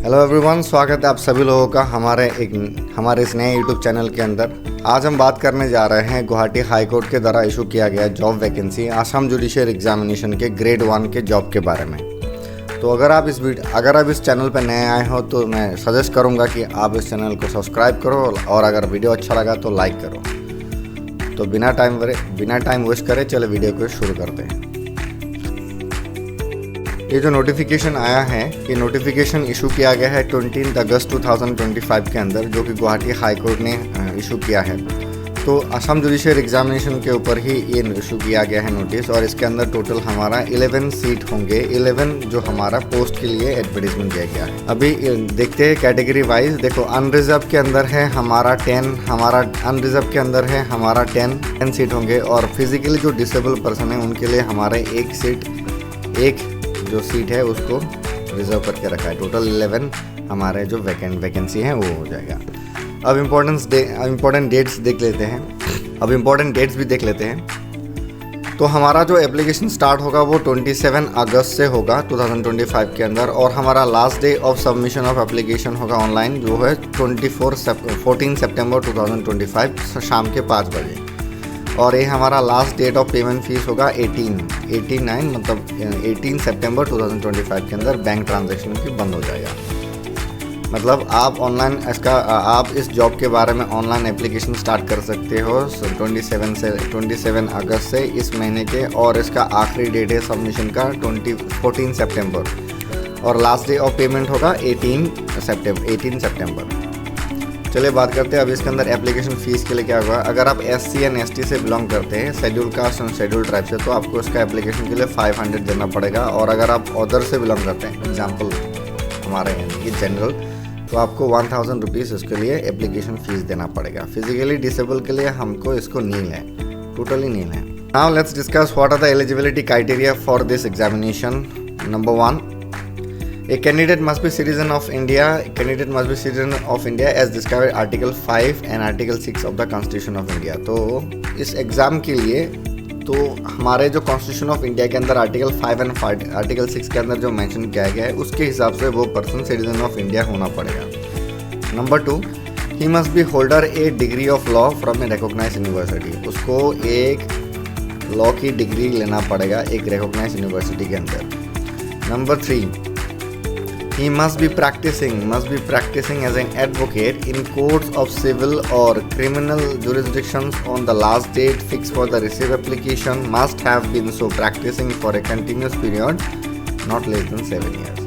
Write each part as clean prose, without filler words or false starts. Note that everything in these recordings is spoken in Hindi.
हेलो एवरीवन, स्वागत है आप सभी लोगों का हमारे इस नए यूट्यूब चैनल के अंदर। आज हम बात करने जा रहे हैं गुवाहाटी हाई कोर्ट के द्वारा इशू किया गया job vacancy Assam judicial examination के ग्रेड 1 के जॉब के बारे में। तो अगर आप इस चैनल पर नए आए हो तो मैं सजेस्ट करूंगा कि आप इस चैनल को सब्सक्राइब करो और अगर वीडियो अच्छा लगा तो लाइक करो। तो बिना टाइम वेस्ट करे चले वीडियो को शुरू करते हैं। ये जो नोटिफिकेशन आया है, ये नोटिफिकेशन इशू किया गया है 20 अगस्त 2025 के अंदर, जो कि गुवाहाटी हाई कोर्ट ने इशू किया है। तो असम जुडिशियल एग्जामिनेशन के ऊपर ही ये इशू किया गया है नोटिस, और इसके अंदर टोटल हमारा 11 सीट होंगे। 11 जो हमारा पोस्ट के लिए एडवर्टीजमेंट दिया गया है। अभी देखते हैं कैटेगरी वाइज। देखो, अनरिजर्व के अंदर है हमारा 10 सीट होंगे, और फिजिकली जो डिसेबल पर्सन है उनके लिए हमारे एक जो सीट है उसको रिजर्व करके रखा है। टोटल 11 हमारे जो वैकेंसी है वो हो जाएगा। अब इम्पोर्टेंट डेट्स भी देख लेते हैं। तो हमारा जो एप्लीकेशन स्टार्ट होगा वो 27 अगस्त से होगा 2025 के अंदर, और हमारा last day of submission of application होगा ऑनलाइन, जो है 14 सितंबर 2025 शाम के 5 बजे। और ये हमारा last date of payment fees होगा 18 सितंबर 2025 के अंदर बैंक ट्रांजैक्शन की बंद हो जाएगा। मतलब आप इस जॉब के बारे में ऑनलाइन एप्लीकेशन स्टार्ट कर सकते हो 27 अगस्त से इस महीने के, और इसका आखिरी डेट है सबमिशन का 14 सितंबर, और लास्ट डे ऑफ पेमेंट होगा 18 सितंबर। चलिए बात करते हैं अब इसके अंदर एप्लीकेशन फ़ीस के लिए क्या होगा। अगर आप SC एंड ST से बिलोंग करते हैं, schedule caste and schedule tribe से, तो आपको इसका एप्लीकेशन के लिए 500 देना पड़ेगा। और अगर आप अदर से बिलोंग करते हैं, एग्जांपल हमारे यानी कि जनरल, तो आपको 1000 रुपीज़ उसके लिए एप्लीकेशन फ़ीस देना पड़ेगा। फिजिकली डिसेबल के लिए हमको इसको नील है, टोटली नील है। Now let's discuss what are the eligibility criteria for this examination. Number 1, A candidate must be citizen of India. As described Article 5 and Article 6 of the Constitution of India. तो इस एग्ज़ाम के लिए तो हमारे जो कॉन्स्टिट्यूशन ऑफ इंडिया के अंदर आर्टिकल 5 एंड आर्टिकल 6 के अंदर जो मेंशन किया गया है उसके हिसाब से वो पर्सन सिटीजन ऑफ इंडिया होना पड़ेगा। Number 2, he must be holder a degree of law from a recognised university. उसको एक लॉ की डिग्री लेना पड़ेगा एक रिकॉग्नाइज्ड यूनिवर्सिटी के अंदर। Number 3, he must be practicing as an advocate in courts of civil or criminal jurisdictions on the last date fixed for the receive application, must have been so practicing for a continuous period not less than 7 years।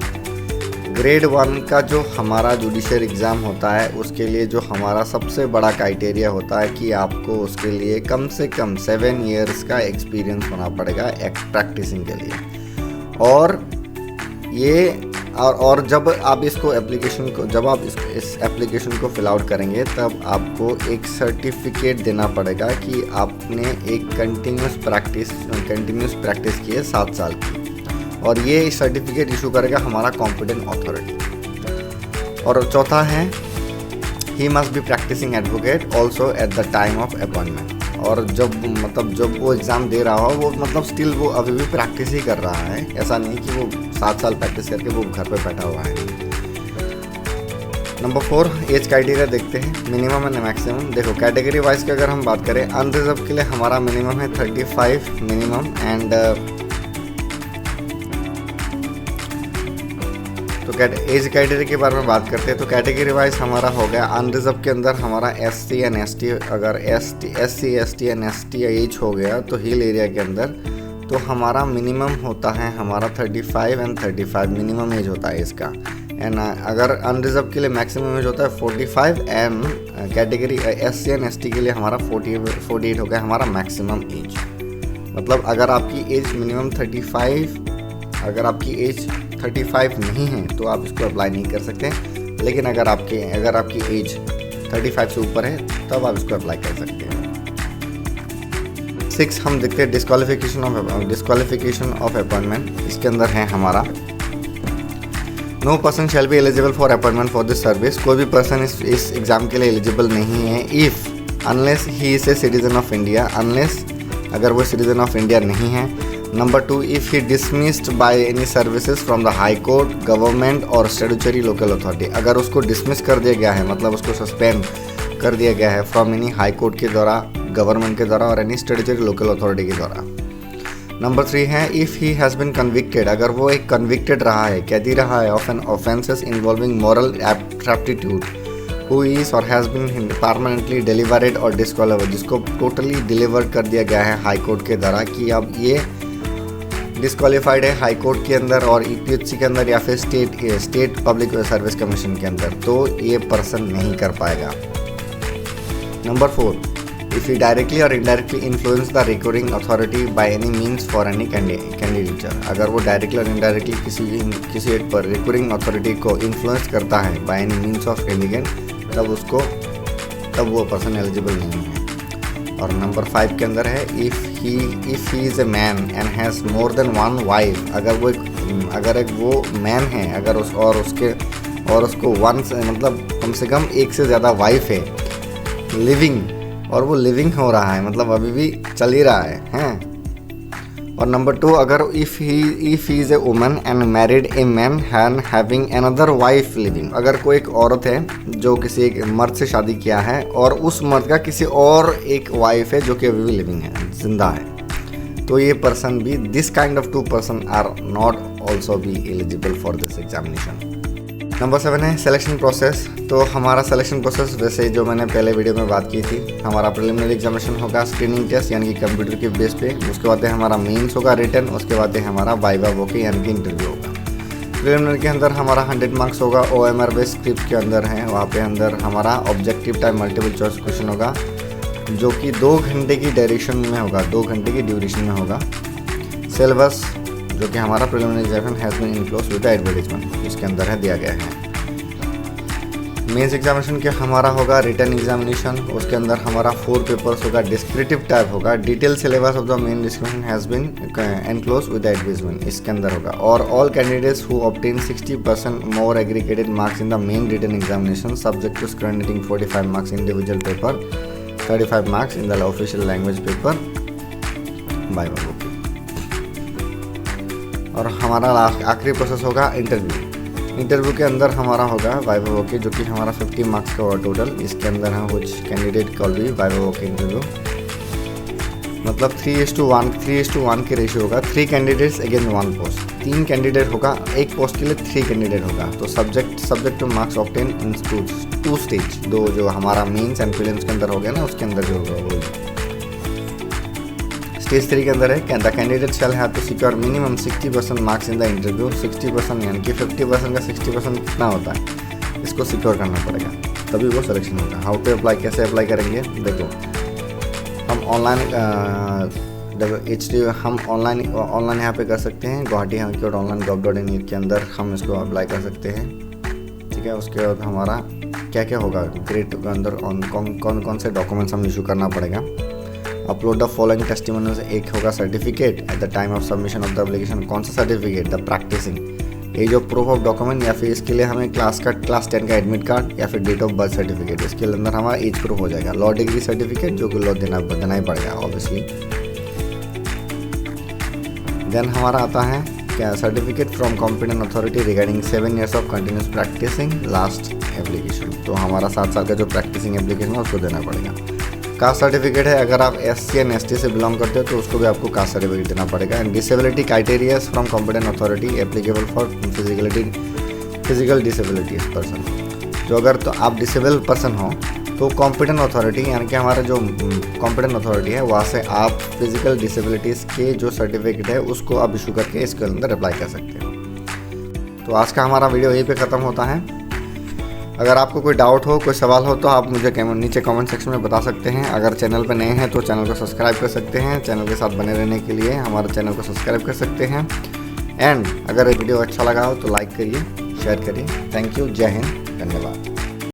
Grade 1 का जो हमारा जुडिशियल एग्ज़ाम होता है उसके लिए जो हमारा सबसे बड़ा क्राइटेरिया होता है कि आपको उसके लिए कम से कम 7 ईयर्स का एक्सपीरियंस होना पड़ेगा प्रैक्टिसिंग के लिए। और जब आप इस एप्लीकेशन को फिल आउट करेंगे तब आपको एक सर्टिफिकेट देना पड़ेगा कि आपने एक कंटिन्यूस प्रैक्टिस की है 7 साल की, और ये सर्टिफिकेट इशू करेगा हमारा कॉम्पिटेंट अथॉरिटी। और चौथा है, he must be practising advocate also at the time of appointment. और जब वो एग्ज़ाम दे रहा हो वो स्टिल वो अभी भी प्रैक्टिस ही कर रहा है। ऐसा नहीं कि वो 7 साल प्रैक्टिस करके वो घर पे बैठा हुआ है। नंबर 4, एज क्राइटेरिया देखते हैं, मिनिमम एंड मैक्सिमम। देखो, कैटेगरी वाइज की अगर हम बात करें, अनरिजर्व के लिए हमारा मिनिमम है 35 मिनिमम, एंड तो एज क्राइटेरिया के बारे में बात करते हैं। तो कैटेगरी वाइज हमारा हो गया अनरिजर्व के अंदर हमारा SC एंड ST, अगर SC ST एंड ST एज हो गया तो हिल एरिया के अंदर तो हमारा मिनिमम होता है हमारा 35 एंड 35 मिनिमम एज होता है इसका। एंड अगर अनरिजर्व के लिए मैक्सिमम एज होता है 45, and category SC and ST के लिए हमारा 48 हो गया हमारा मैक्सिमम एज। मतलब अगर आपकी एज मिनिमम 35, अगर आपकी एज 35 नहीं है तो आप इसको अप्लाई नहीं कर सकते, लेकिन अगर आपकी एज 35 से ऊपर है तब आप इसको अप्लाई कर सकते हैं। 6 हम देखते हैं डिस्क्वालिफिकेशन ऑफ अपॉइंटमेंट। इसके अंदर है हमारा, no person shall be eligible for appointment for this service. कोई भी पर्सन इस एग्ज़ाम के लिए एलिजिबल नहीं है unless he is a citizen of India. Unless अगर वो सिटीजन ऑफ इंडिया नहीं है, number 2, if he dismissed by any services from the high court, government और स्टैट्यूटरी लोकल अथॉरिटी, अगर उसको डिसमिस कर दिया गया है, मतलब उसको सस्पेंड कर दिया गया है फ्रॉम एनी हाई कोर्ट के द्वारा, गवर्नमेंट के द्वारा और एनी स्टैट्यूटरी लोकल अथॉरिटी के द्वारा। नंबर 3 है, if he has been convicted, अगर वो एक कन्विक्टेड रहा है, कैदी रहा है of an offences involving moral aptitude, who is or has been permanently delivered or disqualified, जिसको टोटली डिलीवर कर दिया गया है हाई कोर्ट के द्वारा कि अब ये डिस्क्वालीफाइड है हाई कोर्ट के अंदर और ईपीएचसी के अंदर या फिर स्टेट पब्लिक सर्विस कमीशन के अंदर, तो ये पर्सन नहीं कर पाएगा। नंबर 4, इफ़ ही डायरेक्टली और indirectly influence the recording authority by any means for any candidature, अगर वो डायरेक्टली और इनडायरेक्टली किसी एक पर रिकॉर्डिंग अथॉरिटी को इन्फ्लुएंस करता है by any means of candidate, तब वो पर्सन एलिजिबल नहीं है। और नंबर 5 के अंदर है, if he is a man and has more than one wife, अगर वो मैन है, अगर उसको वन से मतलब कम से कम एक से ज़्यादा वाइफ है लिविंग, और वो लिविंग हो रहा है, मतलब अभी भी चल ही रहा है, हैं। और नंबर 2, अगर if he is a woman and married a man and having another wife living, अगर कोई एक औरत है जो किसी एक मर्द से शादी किया है और उस मर्द का किसी और एक वाइफ है जो कि अभी भी लिविंग है, जिंदा है, तो ये पर्सन भी, this kind of 2 person are not also be eligible for this examination. Number 7 है सिलेक्शन प्रोसेस। तो हमारा सिलेक्शन प्रोसेस वैसे जो मैंने पहले वीडियो में बात की थी, हमारा प्रिलिमिनरी एग्जामिनेशन होगा स्क्रीनिंग टेस्ट यानी कि कंप्यूटर के बेस पे, उसके बाद हमारा मेंस होगा रिटन, उसके बाद हमारा वाइवा वोके यानी कि इंटरव्यू होगा। प्रिलिमिनरी के अंदर हमारा 100 मार्क्स होगा, OMR बेस स्क्रिप्ट के अंदर है, वहाँ पे अंदर हमारा objective time multiple choice question होगा जो कि 2 घंटे की ड्यूरेशन में होगा, 2 घंटे की ड्यूरेशन में होगा। सिलेबस जो कि हमारा preliminary examination has been enclosed with the advertisement, इसके अंदर है दिया गया है। मेंस एग्जामिनेशन के हमारा होगा रिटन एग्जामिनेशन, उसके अंदर हमारा 4 पेपर्स होगा, डिस्क्रिप्टिव टाइप होगा, detail syllabus of the main examination has been enclosed with the advertisement, इसके अंदर होगा। और all candidates who obtain 60% more aggregated marks in the main written examination subject to screening 45 marks individual paper, 35 marks in the official language paper by वोके। और हमारा आखिरी प्रोसेस होगा इंटरव्यू के अंदर हमारा होगा वाइवा वोके जो कि हमारा 50 मार्क्स का होगा टोटल, इसके अंदर है व्हिच कैंडिडेट कॉल भी वाइवा वोके इंटरव्यू, मतलब 3:1 के रेशियो होगा, 3 कैंडिडेट्स अगेंस्ट 1 पोस्ट, 3 कैंडिडेट होगा, एक पोस्ट के लिए 3 कैंडिडेट होगा। तो सब्जेक्ट टू मार्क्स ऑब्टेन इन 2 स्टेज, 2 जो हमारा मेंस एंड प्रीलिम्स के अंदर हो गया ना, उसके अंदर जो होगा वो स्टेज 3 के अंदर है, the candidate shall have to secure minimum 60% marks in the interview. 60% यानी कि 50% का 60% कितना होता है, इसको सिक्योर करना पड़ेगा तभी वो सिलेक्शन होगा। हाउ टू अप्लाई, कैसे अप्लाई करेंगे, देखो हम ऑनलाइन यहाँ पे कर सकते हैं, गुवाहाटी haikot.online.gov.in के अंदर हम इसको अप्लाई कर सकते हैं, ठीक है। उसके बाद हमारा क्या क्या होगा, ग्रेड के अंदर कौन से डॉक्यूमेंट्स हम इशू करना पड़ेगा। अपलोड द फॉलोइंग टेस्टिमोनियल्स, एक होगा certificate at the time of submission of the application, कौन सा certificate, the practising, age of proof of document, या फिर इसके लिए हमें क्लास 10 का एडमिट कार्ड या फिर डेट ऑफ बर्थ सर्टिफिकेट, इसके अंदर हमारा एज प्रूफ हो जाएगा। लॉ डिग्री सर्टिफिकेट जो कि लॉ देना ही पड़ेगा ऑब्वियसली। देन हमारा आता है क्या, certificate from competent authority regarding 7 years of continuous practising last application, तो हमारा 7 साल का जो प्रैक्टिसिंग एप्लीकेशन है उसको देना पड़ेगा। कास्ट सर्टिफिकेट है, अगर आप SC एंड ST से बिलोंग करते हो तो उसको भी आपको कास्ट सर्टिफिकेट देना पड़ेगा। And disability criterias from competent authority applicable for physical disability person, जो अगर तो आप डिसेबल पर्सन हो तो कॉम्पिटेंट अथॉरिटी यानी कि हमारा जो कॉम्पिटेंट अथॉरिटी है वहाँ से आप फिजिकल डिसेबिलिटीज़ के जो सर्टिफिकेट है उसको आप इशू करके इसके अंदर अप्लाई कर सकते हो। तो आज का हमारा वीडियो यहीं पे ख़त्म होता है। अगर आपको कोई डाउट हो, कोई सवाल हो तो आप मुझे नीचे कमेंट सेक्शन में बता सकते हैं। अगर चैनल पर नए हैं तो चैनल को सब्सक्राइब कर सकते हैं, चैनल के साथ बने रहने के लिए हमारे चैनल को सब्सक्राइब कर सकते हैं। एंड अगर ये वीडियो अच्छा लगा हो तो लाइक करिए, शेयर करिए। थैंक यू, जय हिंद, धन्यवाद।